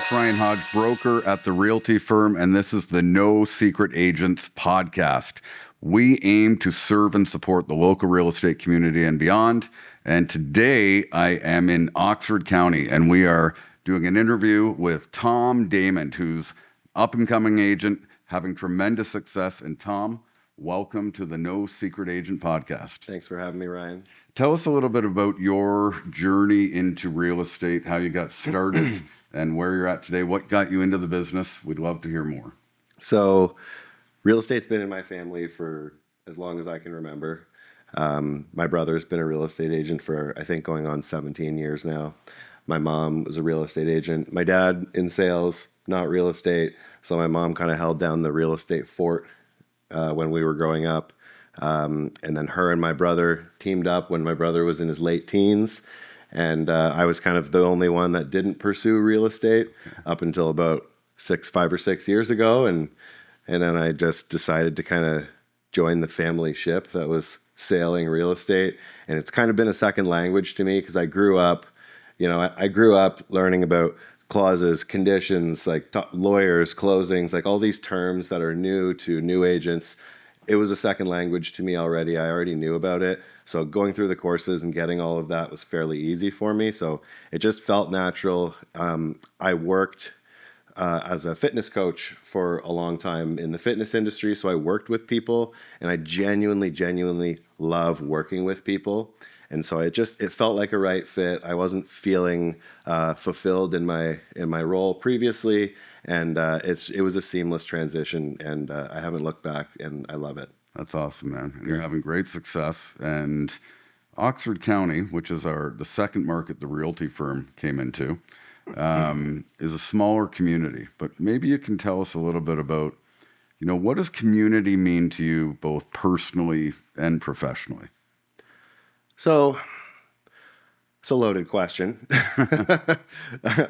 That's Ryan Hodge, broker at the Realty Firm, and this is the No Secret Agents podcast. We aim to serve and support the local real estate community and beyond. And today I am in Oxford County, and we are doing an interview with Daymond, who's up-and-coming agent, having tremendous success. And Tom, welcome to the No Secret Agent podcast. Thanks for having me, Ryan. Tell us a little bit about your journey into real estate, how you got started, and where you're at today. What got you into the business? We'd love to hear more. So, real estate's been in my family for as long as I can remember. My brother's been a real estate agent for, I think, going on 17 years now. My mom was a real estate agent. My dad in sales, not real estate. So my mom kind of held down the real estate fort when we were growing up. And then her and my brother teamed up when my brother was in his late teens. And I was kind of the only one that didn't pursue real estate up until about 5 or 6 years ago. And then I just decided to kind of join the family ship that was sailing real estate. And it's kind of been a second language to me because I grew up, I grew up learning about clauses, conditions, like lawyers, closings, like all these terms that are new to new agents. It was a second language to me already. I already knew about it. So going through the courses and getting all of that was fairly easy for me. So it just felt natural. I worked as a fitness coach for a long time in the fitness industry. So I worked with people, and I genuinely love working with people. And so it felt like a right fit. I wasn't feeling fulfilled in my role previously, and it was a seamless transition, and I haven't looked back, and I love it. That's awesome, man. And you're having great success. And Oxford County, which is the second market the Realty Firm came into, is a smaller community. But maybe you can tell us a little bit about, what does community mean to you, both personally and professionally? So it's a loaded question.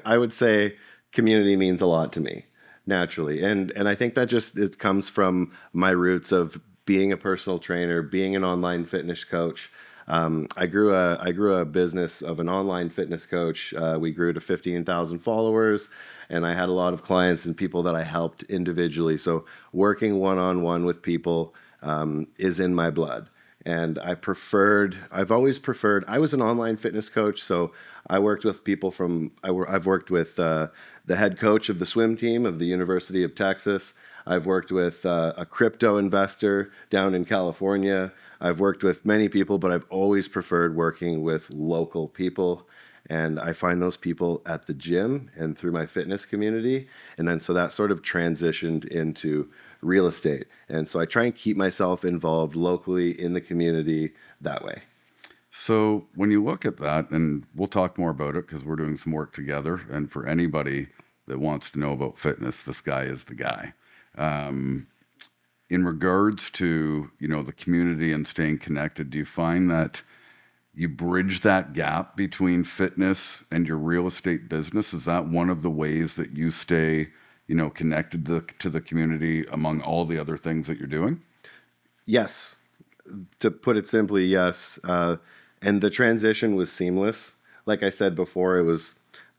I would say community means a lot to me, naturally. And I think that it comes from my roots of being a personal trainer, being an online fitness coach. I grew a business of an online fitness coach. We grew to 15,000 followers, and I had a lot of clients and people that I helped individually. So working one-on-one with people is in my blood. And I've always preferred, I was an online fitness coach, so I worked with people I've worked with the head coach of the swim team of the University of Texas. I've worked with a crypto investor down in California. I've worked with many people, but I've always preferred working with local people. And I find those people at the gym and through my fitness community. And then so that sort of transitioned into real estate. And so I try and keep myself involved locally in the community that way. So when you look at that, and we'll talk more about it because we're doing some work together. And for anybody that wants to know about fitness, this guy is the guy. In regards to, the community and staying connected, do you find that you bridge that gap between fitness and your real estate business? Is that one of the ways that you stay, connected to the community among all the other things that you're doing? Yes. To put it simply, yes. And the transition was seamless. Like I said before,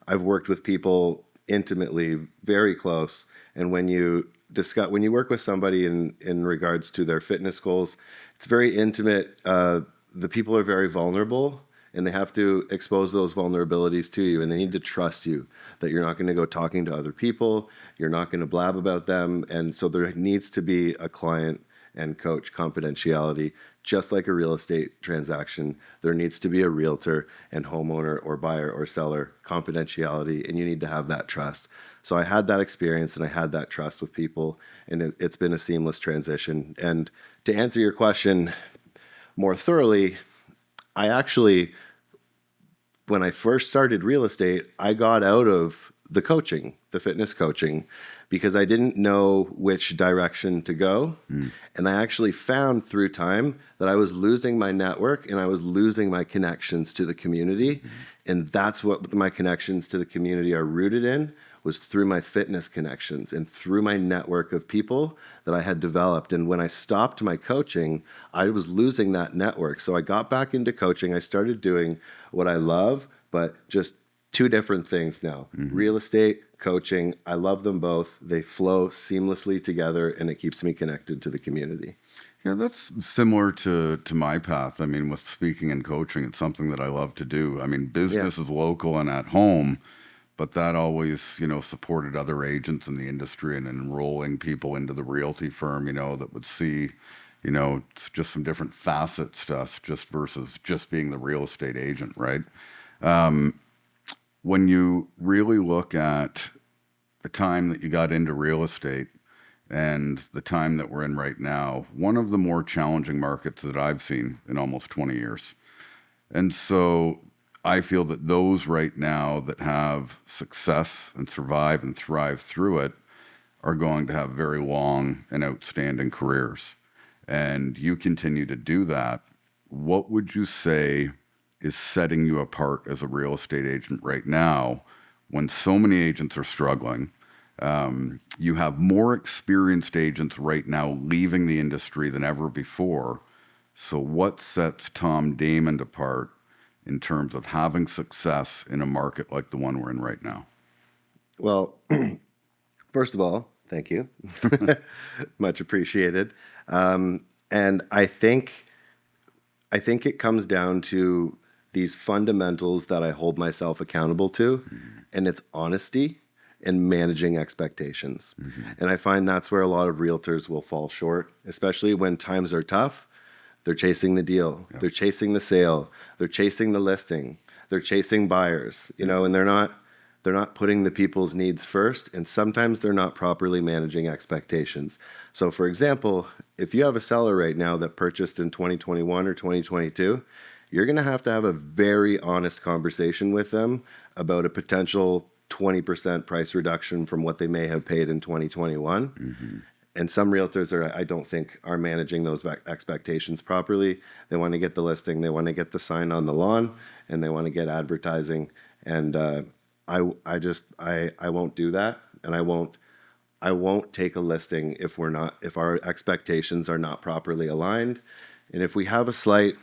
I've worked with people intimately, very close. And when you work with somebody in regards to their fitness goals, it's very intimate. The people are very vulnerable, and they have to expose those vulnerabilities to you, and they need to trust you that you're not going to go talking to other people, you're not going to blab about them. And so there needs to be a client and coach confidentiality. Just like a real estate transaction, there needs to be a realtor and homeowner or buyer or seller confidentiality, and you need to have that trust. So I had that experience and I had that trust with people, and it's been a seamless transition. And to answer your question more thoroughly, I actually, when I first started real estate, I got out of the coaching, the fitness coaching, because I didn't know which direction to go. And I actually found through time that I was losing my network and I was losing my connections to the community. And that's what my connections to the community are rooted in, was through my fitness connections and through my network of people that I had developed. And when I stopped my coaching, I was losing that network. So I got back into coaching. I started doing what I love, but just two different things now. Real estate, coaching. I love them both. They flow seamlessly together, and it keeps me connected to the community. Yeah, that's similar to my path. I mean, with speaking and coaching, it's something that I love to do. I mean, business is local and at home, but that always, supported other agents in the industry and enrolling people into the realty firm, that would see, it's just some different facets to us just versus just being the real estate agent, right? When you really look at the time that you got into real estate and the time that we're in right now, one of the more challenging markets that I've seen in almost 20 years. And so I feel that those right now that have success and survive and thrive through it are going to have very long and outstanding careers. And you continue to do that. What would you say is setting you apart as a real estate agent right now when so many agents are struggling? You have more experienced agents right now leaving the industry than ever before. So what sets Tom Daymond apart in terms of having success in a market like the one we're in right now? Well, first of all, thank you. Much appreciated. And I think it comes down to these fundamentals that I hold myself accountable to, and it's honesty and managing expectations. And I find that's where a lot of realtors will fall short, especially when times are tough. They're chasing the deal. Yep. They're chasing the sale. They're chasing the listing. They're chasing buyers, and they're not putting the people's needs first. And sometimes they're not properly managing expectations. So for example, if you have a seller right now that purchased in 2021 or 2022, you're going to have a very honest conversation with them about a potential 20% price reduction from what they may have paid in 2021. And some realtors I don't think are managing those expectations properly. They want to get the listing, they want to get the sign on the lawn, and they want to get advertising. And I won't do that, and I won't take a listing if our expectations are not properly aligned. And if we have a slight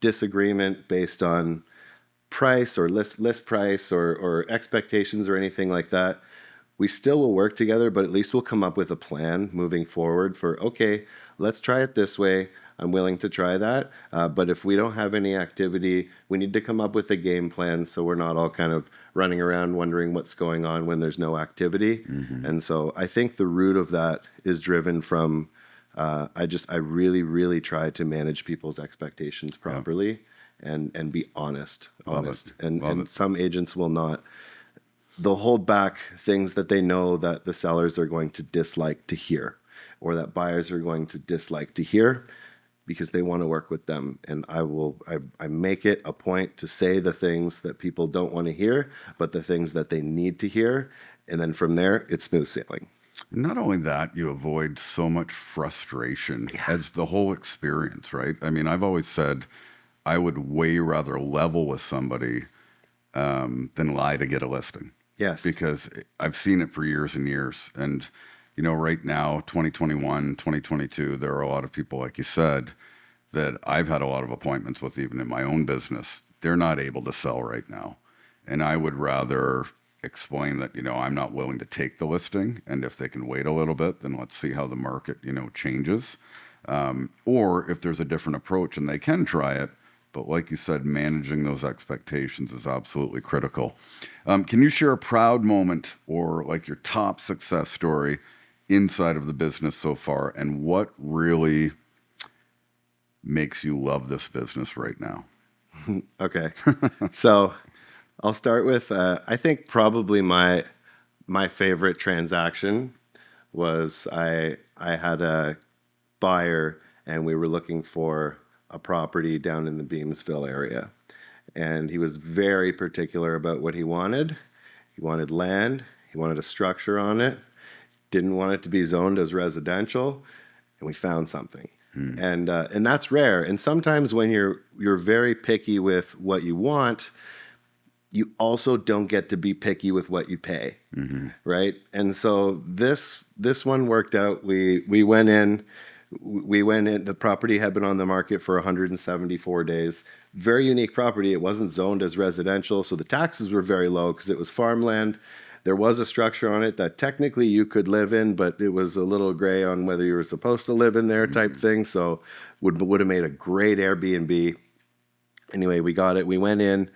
disagreement based on price or list price or expectations or anything like that, we still will work together, but at least we'll come up with a plan moving forward for, okay, let's try it this way. I'm willing to try that. But if we don't have any activity, we need to come up with a game plan so we're not all kind of running around wondering what's going on when there's no activity. And so I think the root of that is driven from, I really, really try to manage people's expectations properly. And be honest. And some agents will not. They'll hold back things that they know that the sellers are going to dislike to hear, or that buyers are going to dislike to hear, because they want to work with them. And I make it a point to say the things that people don't want to hear, but the things that they need to hear. And then from there, it's smooth sailing. Not only that, you avoid so much frustration as the whole experience, right? I mean, I've always said I would way rather level with somebody than lie to get a listing. Yes. Because I've seen it for years and years. And, right now, 2021, 2022, there are a lot of people, like you said, that I've had a lot of appointments with, even in my own business. They're not able to sell right now. And I would rather explain that, I'm not willing to take the listing. And if they can wait a little bit, then let's see how the market, changes. Or if there's a different approach and they can try it. But like you said, managing those expectations is absolutely critical. Can you share a proud moment or like your top success story inside of the business so far, and what really makes you love this business right now? Okay. So I'll start with, I think probably my favorite transaction was I had a buyer and we were looking for a property down in the Beamsville area. And he was very particular about what he wanted. He wanted land. He wanted a structure on it. Didn't want it to be zoned as residential. And we found something. And that's rare. And sometimes when you're very picky with what you want, you also don't get to be picky with what you pay, right? And so this one worked out. We went in. The property had been on the market for 174 days. Very unique property. It wasn't zoned as residential, so the taxes were very low because it was farmland. There was a structure on it that technically you could live in, but it was a little gray on whether you were supposed to live in there type thing. So would have made a great Airbnb. Anyway, we got it. We went in.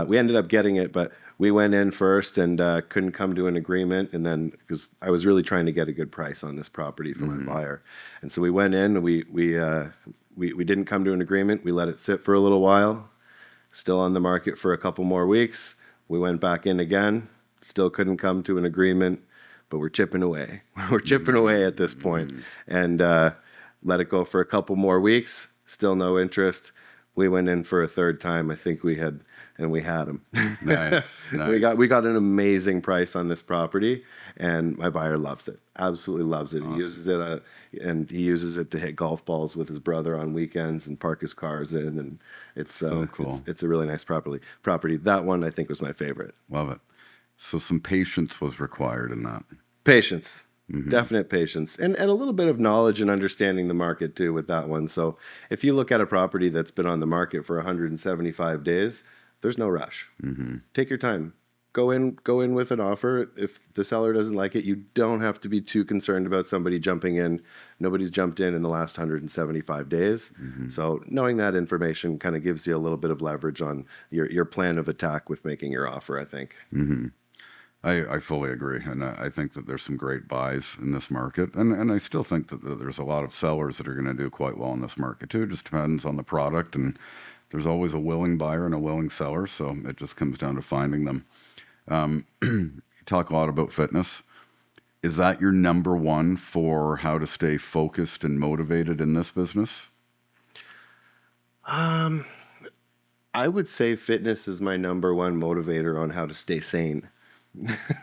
We ended up getting it, but we went in first and couldn't come to an agreement. And then because I was really trying to get a good price on this property for my buyer, and so we went in. And we didn't come to an agreement. We let it sit for a little while. Still on the market for a couple more weeks. We went back in again. Still couldn't come to an agreement, but we're chipping away. We're chipping away at this point, and let it go for a couple more weeks. Still no interest. We went in for a third time. I think we had them. Nice. We got an amazing price on this property, and my buyer loves it. Absolutely loves it. Awesome. He uses it to hit golf balls with his brother on weekends and park his cars in, and it's so cool. It's a really nice property. That one I think was my favorite. Love it. So some patience was required in that. Patience. Definite patience and a little bit of knowledge and understanding the market too with that one. So if you look at a property that's been on the market for 175 days, there's no rush. Take your time. Go in with an offer. If the seller doesn't like it, you don't have to be too concerned about somebody jumping in. Nobody's jumped in the last 175 days. So knowing that information kind of gives you a little bit of leverage on your plan of attack with making your offer, I think. I fully agree, and I think that there's some great buys in this market, and I still think that there's a lot of sellers that are going to do quite well in this market too. It just depends on the product, and there's always a willing buyer and a willing seller, so it just comes down to finding them. You talk a lot about fitness. Is that your number one for how to stay focused and motivated in this business? I would say fitness is my number one motivator on how to stay sane.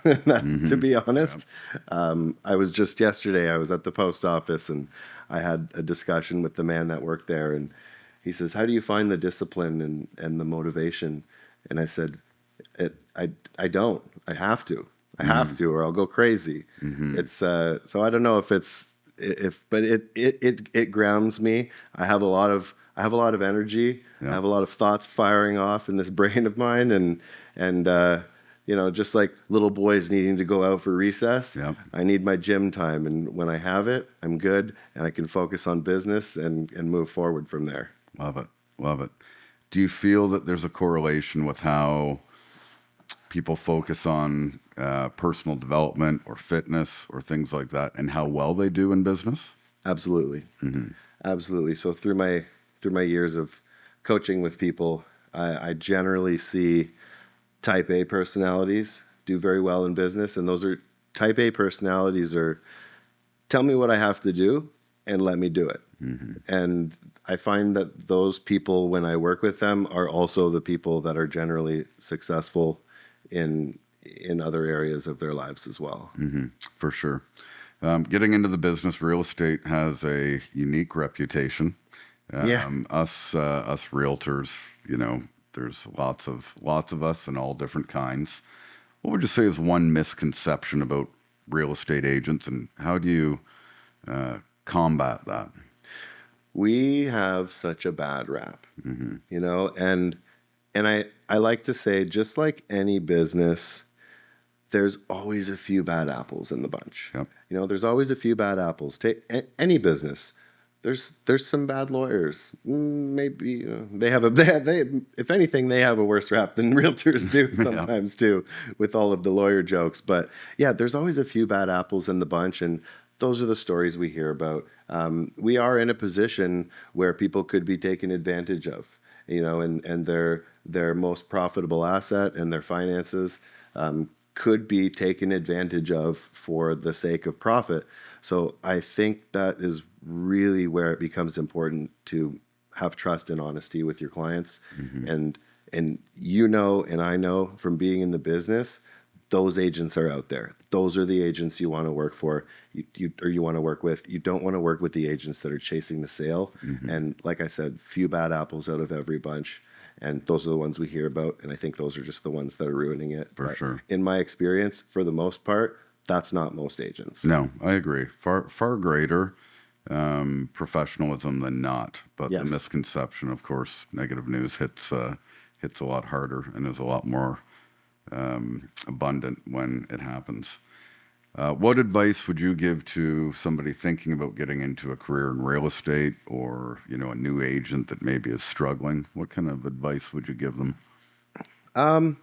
To be honest, I was just yesterday, I was at the post office and I had a discussion with the man that worked there, and he says, how do you find the discipline and the motivation? And I said, I don't. I have to, or I'll go crazy. It's so I don't know if but it grounds me. I have a lot of energy. I have a lot of thoughts firing off in this brain of mine, and just like little boys needing to go out for recess, I need my gym time. And when I have it, I'm good and I can focus on business and move forward from there. Love it. Love it. Do you feel that there's a correlation with how people focus on personal development or fitness or things like that and how well they do in business? Absolutely. Absolutely. So through my years of coaching with people, I generally see Type A personalities do very well in business, and those are Type A personalities are tell me what I have to do and let me do it. And I find that those people, when I work with them, are also the people that are generally successful in other areas of their lives as well. For sure. Getting into the business, real estate has a unique reputation. Us realtors, there's lots of us and all different kinds. What would you say is one misconception about real estate agents, and how do you combat that? We have such a bad rap, and I like to say, just like any business, there's always a few bad apples in the bunch. There's always a few bad apples. Take any business. There's some bad lawyers. Maybe they have if anything, they have a worse rap than realtors do sometimes too, with all of the lawyer jokes. But yeah, there's always a few bad apples in the bunch, and those are the stories we hear about. We are in a position where people could be taken advantage of, and their most profitable asset and their finances could be taken advantage of for the sake of profit. So I think that is really where it becomes important to have trust and honesty with your clients. And and I know from being in the business, those agents are out there. Those are the agents you want to work for, you want to work with. You don't want to work with the agents that are chasing the sale. And like I said, few bad apples out of every bunch. And those are the ones we hear about. And I think those are just the ones that are ruining it. For sure. In my experience, for the most part, that's not most agents. No, I agree. Far greater professionalism than not. But the misconception, of course, negative news hits a lot harder and is a lot more abundant when it happens. What advice would you give to somebody thinking about getting into a career in real estate, or a new agent that maybe is struggling? What kind of advice would you give them? I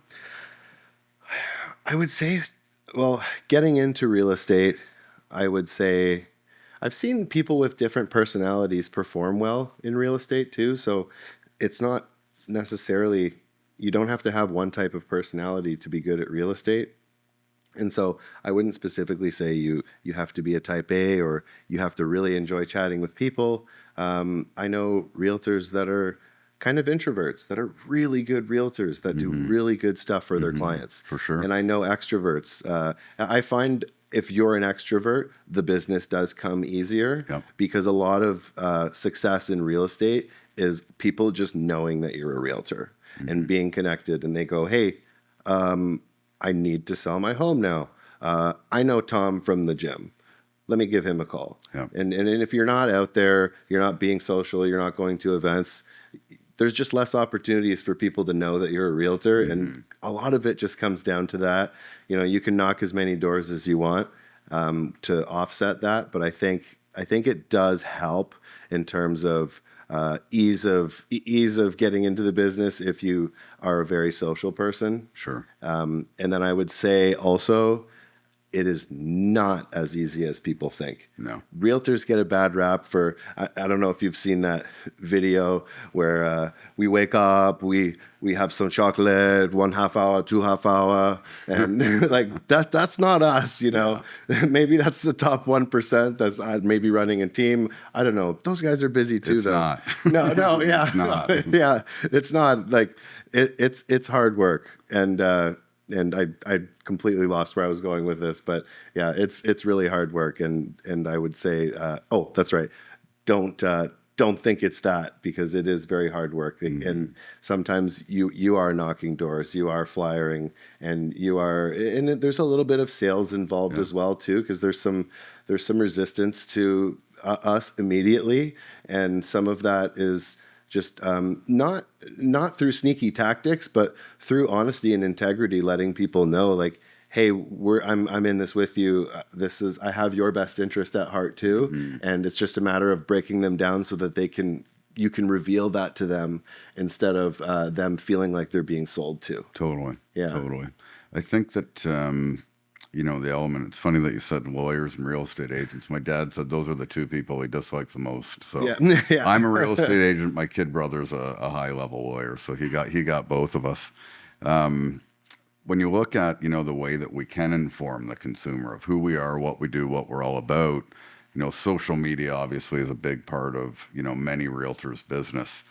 would say, well, getting into real estate, I would say I've seen people with different personalities perform well in real estate too. So it's not necessarily, you don't have to have one type of personality to be good at real estate. And so I wouldn't specifically say you have to be a type A or you have to really enjoy chatting with people. I know realtors that are kind of introverts that are really good realtors that do really good stuff for their clients. For sure. And I know extroverts. I find if you're an extrovert, the business does come easier because a lot of success in real estate is people just knowing that you're a realtor and being connected. And they go, hey, I need to sell my home now. I know Tom from the gym. Let me give him a call. And if you're not out there, you're not being social, you're not going to events, there's just less opportunities for people to know that you're a realtor. And a lot of it just comes down to that. You can knock as many doors as you want to offset that. But I think it does help in terms of ease of getting into the business if you are a very social person. Sure. And then I would say also, it is not as easy as people think. No. Realtors get a bad rap for, I don't know if you've seen that video where we wake up, we have some chocolate, 1/2 hour, 2/2 hour, and like that's not us, Maybe that's the top 1% that's maybe running a team. I don't know. Those guys are busy too, It's though. not. No, yeah. It's not. Yeah, it's not. Like, it's hard work. And I completely lost where I was going with this, but yeah, it's really hard work, and I would say, oh, that's right, don't think it's that, because it is very hard work, and sometimes you are knocking doors, you are flyering, and there's a little bit of sales involved as well too, because there's some resistance to us immediately, and some of that is just not through sneaky tactics, but through honesty and integrity, letting people know, like, hey, I'm in this with you. I have your best interest at heart too, and it's just a matter of breaking them down so that you can reveal that to them instead of them feeling like they're being sold to. Totally. Yeah. Totally. I think that the element. It's funny that you said lawyers and real estate agents. My dad said those are the two people he dislikes the most. So Yeah. I'm a real estate agent. My kid brother's a high level lawyer, so he got both of us. When you look at the way that we can inform the consumer of who we are, what we do, what we're all about, social media obviously is a big part of many realtors' business.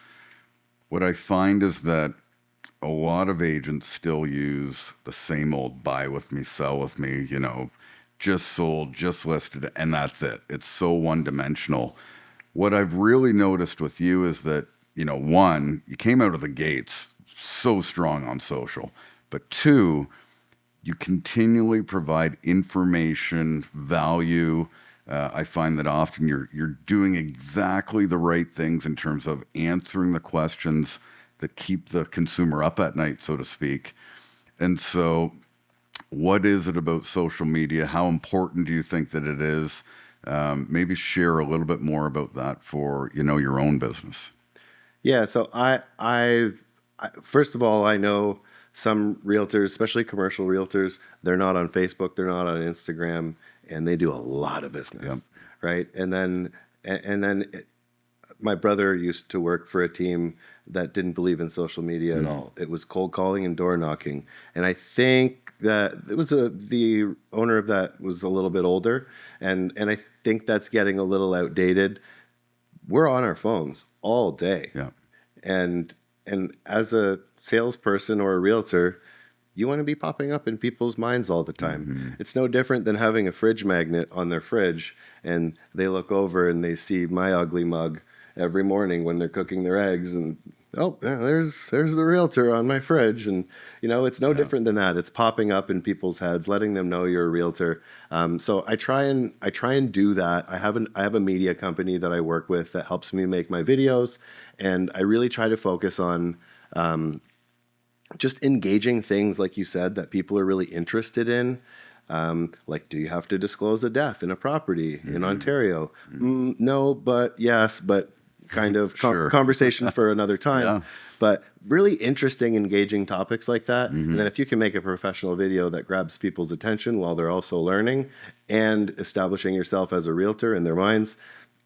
What I find is that a lot of agents still use the same old buy with me, sell with me, just sold, just listed, and that's it. It's so one-dimensional. What I've really noticed with you is that, one, you came out of the gates so strong on social, but two, you continually provide information, value. I find that often you're doing exactly the right things in terms of answering the questions that keep the consumer up at night, so to speak. And so what is it about social media? How important do you think that it is? Maybe share a little bit more about that for, your own business. Yeah. So I first of all, I know some realtors, especially commercial realtors, they're not on Facebook, they're not on Instagram, and they do a lot of business, right? And then my brother used to work for a team that didn't believe in social media at all. It was cold calling and door knocking. And I think that it was the owner of that was a little bit older, and I think that's getting a little outdated. We're on our phones all day. Yeah. And as a salesperson or a realtor, you want to be popping up in people's minds all the time. It's no different than having a fridge magnet on their fridge, and they look over and they see my ugly mug every morning when they're cooking their eggs, and oh, yeah, there's the realtor on my fridge, and it's no different than that. It's popping up in people's heads, letting them know you're a realtor. So I try and do that. I have a media company that I work with that helps me make my videos, and I really try to focus on just engaging things, like you said, that people are really interested in. Like, do you have to disclose a death in a property in Ontario? No, but yes, but kind of Sure. conversation for another time. Yeah. But really interesting, engaging topics like that. Mm-hmm. And then if you can make a professional video that grabs people's attention while they're also learning and establishing yourself as a realtor in their minds,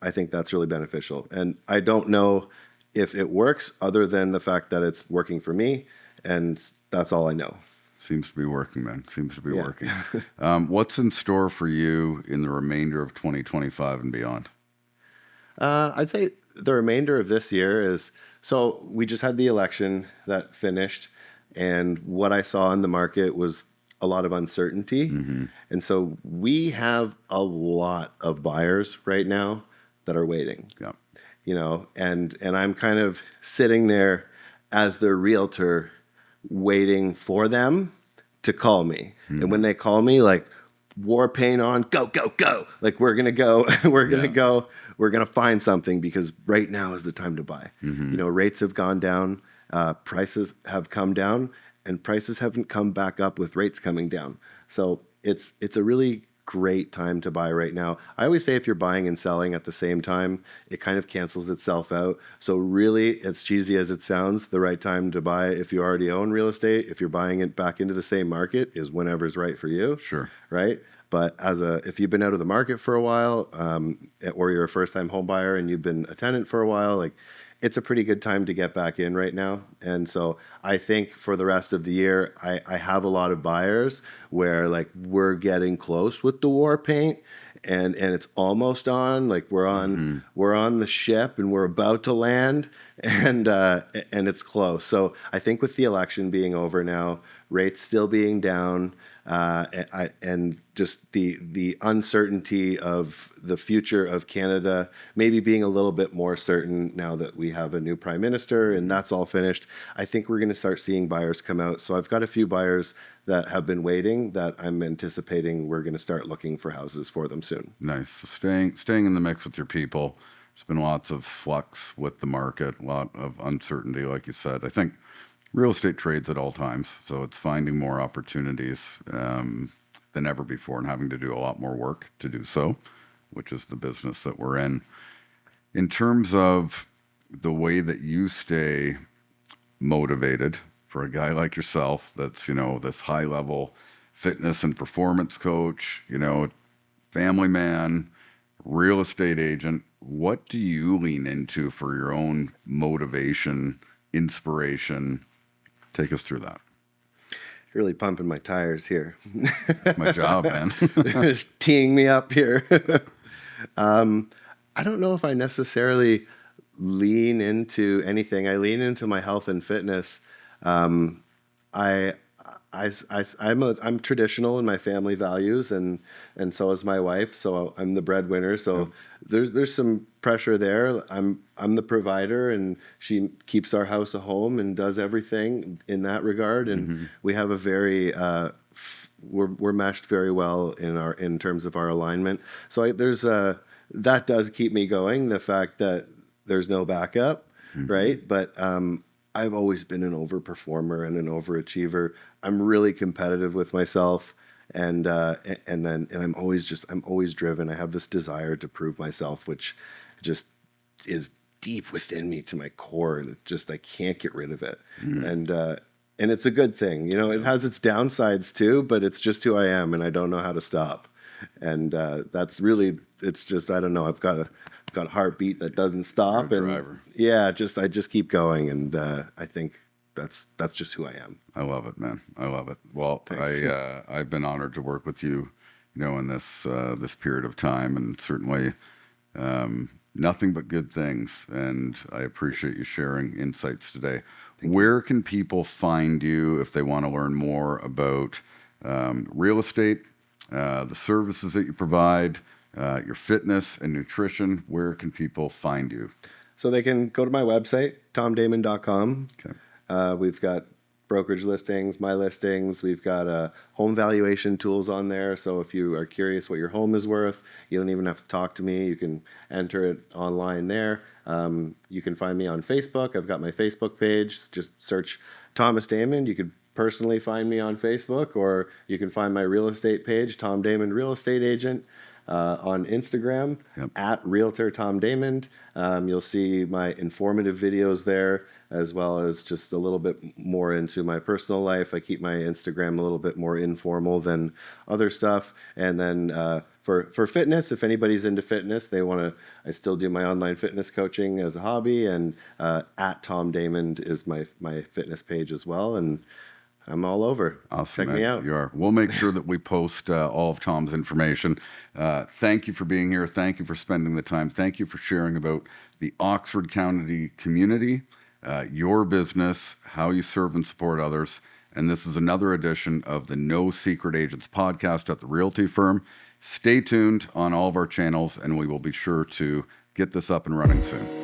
I think that's really beneficial. And I don't know if it works other than the fact that it's working for me. And that's all I know. Seems to be working, man. Seems to be Yeah. working. What's in store for you in the remainder of 2025 and beyond? I'd say the remainder of this year is, so we just had the election that finished, and what I saw in the market was a lot of uncertainty. And so we have a lot of buyers right now that are waiting. Yeah. And I'm kind of sitting there as their realtor waiting for them to call me. And when they call me, like, war paint on, go, go, go. Like, we're going to go, we're going to go, we're going to find something, because right now is the time to buy. Rates have gone down, prices have come down, and prices haven't come back up with rates coming down. So it's a really great time to buy right now. I always say if you're buying and selling at the same time, it kind of cancels itself out. So really, as cheesy as it sounds, the right time to buy if you already own real estate, if you're buying it back into the same market, is whenever's right for you. Sure. Right? But if you've been out of the market for a while, or you're a first-time home buyer and you've been a tenant for a while, like, it's a pretty good time to get back in right now. And so I think for the rest of the year, I have a lot of buyers where, like, we're getting close with the war paint, and it's almost on. Like, we're on the ship and we're about to land, and it's close. So I think with the election being over now, rates still being down, and just the uncertainty of the future of Canada maybe being a little bit more certain now that we have a new prime minister and that's all finished, I think we're going to start seeing buyers come out. So I've got a few buyers that have been waiting that I'm anticipating we're going to start looking for houses for them soon. Nice. So staying in the mix with your people. There's been lots of flux with the market, a lot of uncertainty, like you said. I think real estate trades at all times, so it's finding more opportunities than ever before and having to do a lot more work to do so, which is the business that we're in. In terms of the way that you stay motivated for a guy like yourself, that's, this high level fitness and performance coach, family man, real estate agent, what do you lean into for your own motivation, inspiration? Take us through that. Really pumping my tires here. My job, man. Just teeing me up here. I don't know if I necessarily lean into anything. I lean into my health and fitness. I'm traditional in my family values, and so is my wife. So I'm the breadwinner. So there's some pressure there. I'm the provider, and she keeps our house a home and does everything in that regard. And we have a very we're meshed very well in terms of our alignment. So that does keep me going. The fact that there's no backup, right? But I've always been an overperformer and an overachiever. I'm really competitive with myself, and I'm always driven. I have this desire to prove myself, which just is deep within me to my core, and I can't get rid of it. And it's a good thing. It has its downsides too, but it's just who I am, and I don't know how to stop. And that's really, it's just, I don't know. I've got a heartbeat that doesn't stop, and driver. I just keep going, and I think that's just who I am. I love it, man. I love it. Well, I've been honored to work with you, in this period of time, and certainly nothing but good things. And I appreciate you sharing insights today. Where can people find you if they want to learn more about real estate, the services that you provide, your fitness and nutrition? Where can people find you? So they can go to my website, tomdaymond.com. Okay. We've got brokerage listings, my listings. We've got home valuation tools on there. So if you are curious what your home is worth, you don't even have to talk to me. You can enter it online there. You can find me on Facebook. I've got my Facebook page. Just search Thomas Daymond. You could personally find me on Facebook, or you can find my real estate page, Tom Daymond Real Estate Agent, on Instagram, at Realtor Tom Daymond. You'll see my informative videos there, as well as just a little bit more into my personal life. I keep my Instagram a little bit more informal than other stuff. And then for fitness, if anybody's into fitness, I still do my online fitness coaching as a hobby, and at Tom Daymond is my fitness page as well. And I'm all over. Awesome, Check me out. You are. We'll make sure that we post all of Tom's information. Thank you for being here. Thank you for spending the time. Thank you for sharing about the Oxford County community, your business, how you serve and support others. And this is another edition of the No Secret Agents podcast at the Realty Firm. Stay tuned on all of our channels, and we will be sure to get this up and running soon.